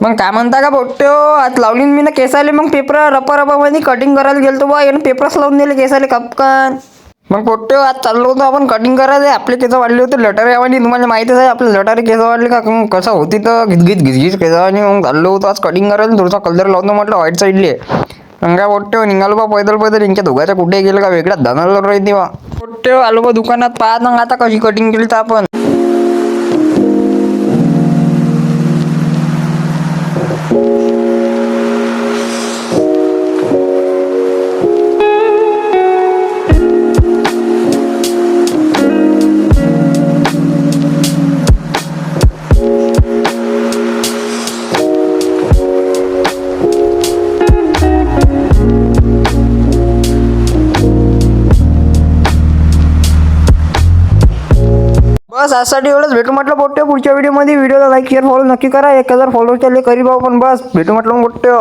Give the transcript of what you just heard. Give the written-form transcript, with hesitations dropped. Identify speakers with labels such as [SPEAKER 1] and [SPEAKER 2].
[SPEAKER 1] मग काय म्हणता का पोट्ट्यो, आज लावली मी ना केसाले मग पेपर रपा मध्ये कटिंग करायला गेलतो बा, यानं पेपरच लावून दिले केसाले कपकन. मग पोट्ट्यो आज चाललो होतो आपण कटिंग करायला. आपले केस वाढले होते लटारे तुम्हाला माहितीच आहे आपले लटारे केस वाढले का कसं होती तर घिचघिच केसावानी. मग चाललो होतो आज कटिंग करायला, थोडासा कलर लावतो म्हटलं व्हाईट साईडले. मग काय पोट्ट्यो निघालो बा पैदल यांच्या दोघांच्या कुठे गेलं का वेगळाच धनाला राहते बा. पोट्ट्यो आलो बा दुकानात, पाहत मग आता कशी कटिंग केली तर आपण. बस आजसाठी एवढंच. भेटू म्हटलं पोट्ट्यो पुढच्या व्हिडिओमध्ये. व्हिडिओला लाईक शेअर फॉलो नक्की करा. 1000 फॉलोअर्सच्या करी भाऊ. पण बस भेटू म्हटलं पोट्ट्यो.